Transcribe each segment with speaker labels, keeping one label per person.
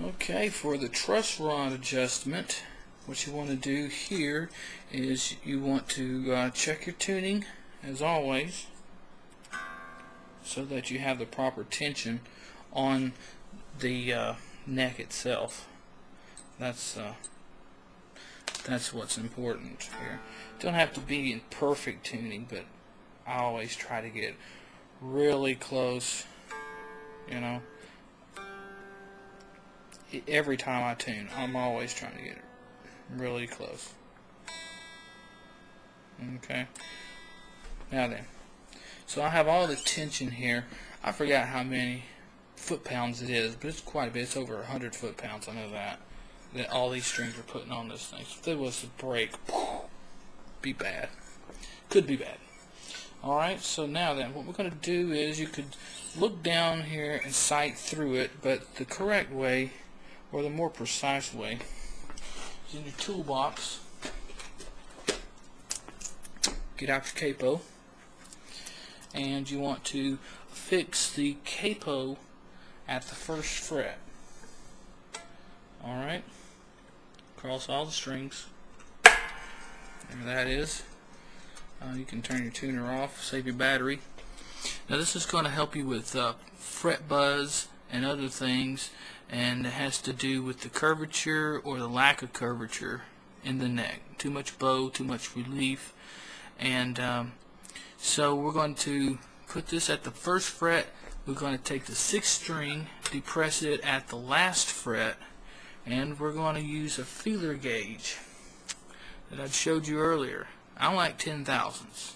Speaker 1: Okay, for the truss rod adjustment, what you want to do here is you want to check your tuning, as always, so that you have the proper tension on the neck itself. That's what's important here. Don't have to be in perfect tuning, but I always try to get really close, you know. Every time I tune, I'm always trying to get it really close. Okay. Now then, so I have all the tension here. I forgot how many foot-pounds it is, but it's quite a bit. It's over 100 foot-pounds. I know that all these strings are putting on this thing. So if there was a break, be bad. Could be bad. Alright, so now then, what we're going to do is you could look down here and sight through it, but the correct way, or the more precise way, is in your toolbox. Get out your capo, and you want to fix the capo at the first fret. Alright, across all the strings. There that is. You can turn your tuner off, save your battery. Now this is going to help you with fret buzz and other things, and it has to do with the curvature or the lack of curvature in the neck. Too much bow, too much relief, and so we're going to put this at the first fret. We're going to take the 6th string, depress it at the last fret, and we're going to use a feeler gauge that I showed you earlier. I like 10,000ths,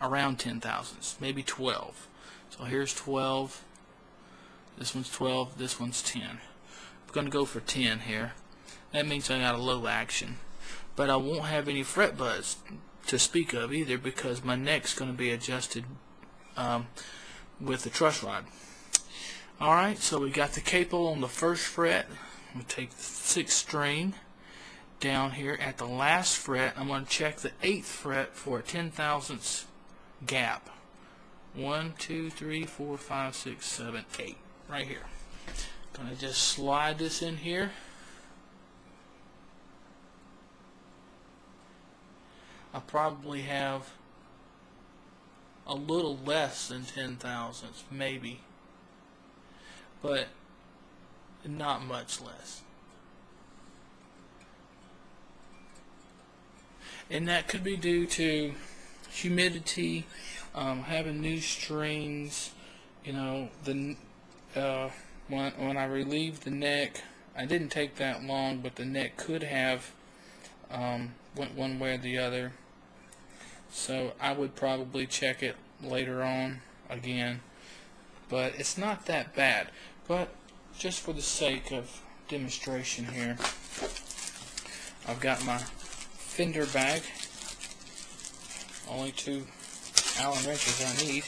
Speaker 1: around 10,000ths, maybe 12. So here's 12, this one's 12, this one's 10. I'm going to go for 10 here. That means I got a low action, but I won't have any fret buzz to speak of either, because my neck's going to be adjusted with the truss rod. Alright, so we got the capo on the first fret. I'm going to take the 6th string down here at the last fret. I'm going to check the 8th fret for a 10,000ths gap. 1, 2, 3, 4, 5, 6, 7, 8. Right here. I'm going to just slide this in here. I probably have a little less than 10,000ths, maybe, but not much less. And that could be due to humidity, having new strings. You know, when I relieved the neck, I didn't take that long, but the neck could have went one way or the other. So I would probably check it later on again, but it's not that bad. But just for the sake of demonstration here, I've got my Fender bag. Only 2 Allen wrenches I need.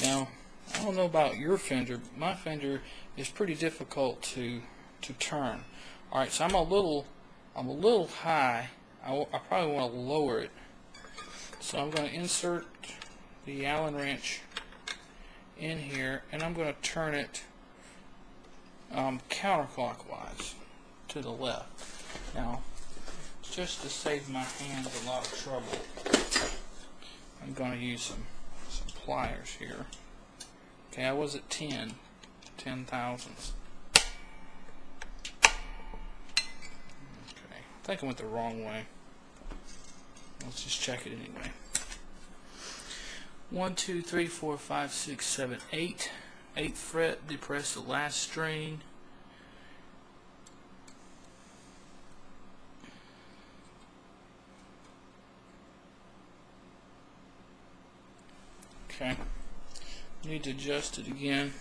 Speaker 1: Now, I don't know about your Fender. My Fender is pretty difficult to turn. All right, so I'm a little high. I probably want to lower it. So I'm going to insert the Allen wrench in here, and I'm going to turn it counterclockwise to the left. Now, just to save my hands a lot of trouble, I'm going to use some pliers here. Okay, I was at 10,000ths. Okay, I think I went the wrong way. Let's just check it anyway. 1, 2, 3, 4, 5, 6, 7, 8. 8th fret, depress the last string. Okay, need to adjust it again.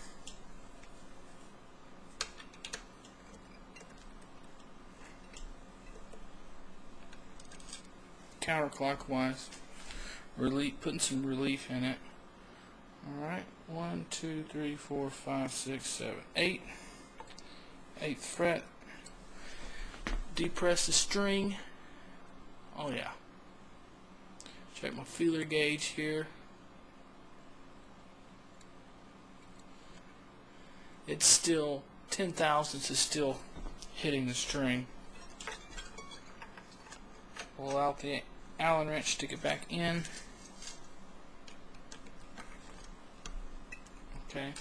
Speaker 1: Counterclockwise, putting some relief in it. Alright, 1, 2, 3, 4, 5, 6, 7, 8. 8th fret, depress the string. Oh yeah. Check my feeler gauge here. It's still 10 thousandths is still hitting the string. Pull out the Allen wrench, stick it back in. Okay,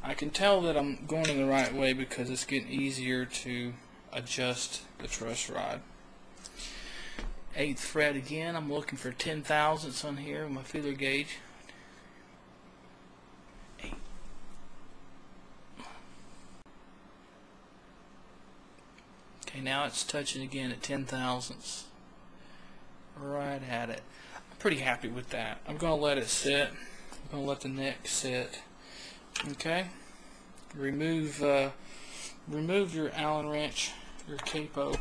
Speaker 1: I can tell that I'm going in the right way because it's getting easier to adjust the truss rod. 8th fret again. I'm looking for 10 thousandths on here with my feeler gauge. 8. Okay, now it's touching again at 10 thousandths. Right at it. I'm pretty happy with that. I'm going to let it sit. I'm going to let the neck sit. Okay. Remove your Allen wrench, your capo.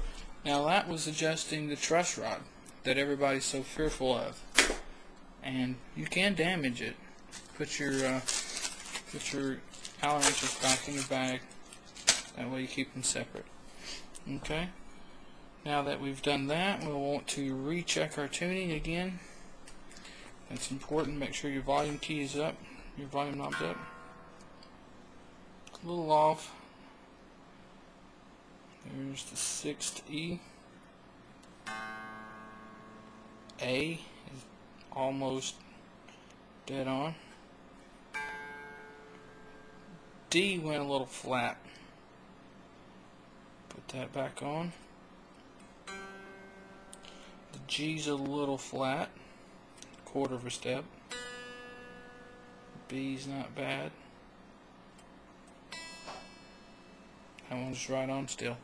Speaker 1: Now that was adjusting the truss rod that everybody's so fearful of, and you can damage it. Put your Allen wrenches back in your bag. That way you keep them separate. Okay. Now that we've done that, we'll want to recheck our tuning again. That's important. Make sure your volume key is up, your volume knob's up. A little off. There's the 6th E. A is almost dead on. D went a little flat. Put that back on. The G's a little flat, 1/4 of a step. B's not bad. That one's right on still.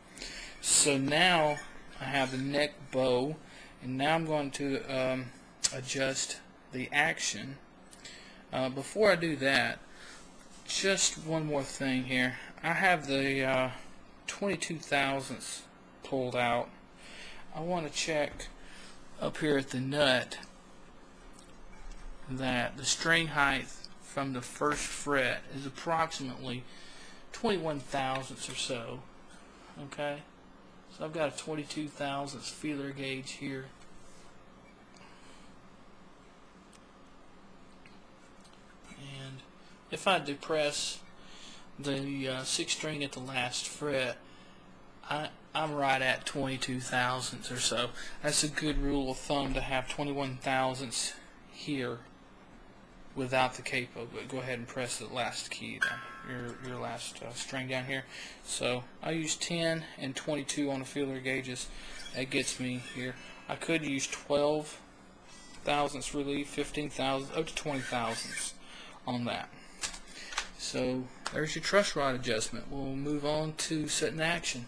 Speaker 1: So now I have the neck bow, and now I'm going to adjust the action. Before I do that, just one more thing here. I have the 22 thousandths pulled out. I want to check up here at the nut that the string height from the 1st fret is approximately 21 thousandths or so. Okay, so I've got a 22 thousandths feeler gauge here. And if I depress the 6th string at the last fret, I'm right at 22 thousandths or so. That's a good rule of thumb to have 21 thousandths here without the capo, but go ahead and press the last key down, your last string down here. So I use 10 and 22 on the feeler gauges. That gets me here. I could use 12 thousandths relief, 15 thousandths, up to 20 thousandths on that. So there's your truss rod adjustment. We'll move on to setting action.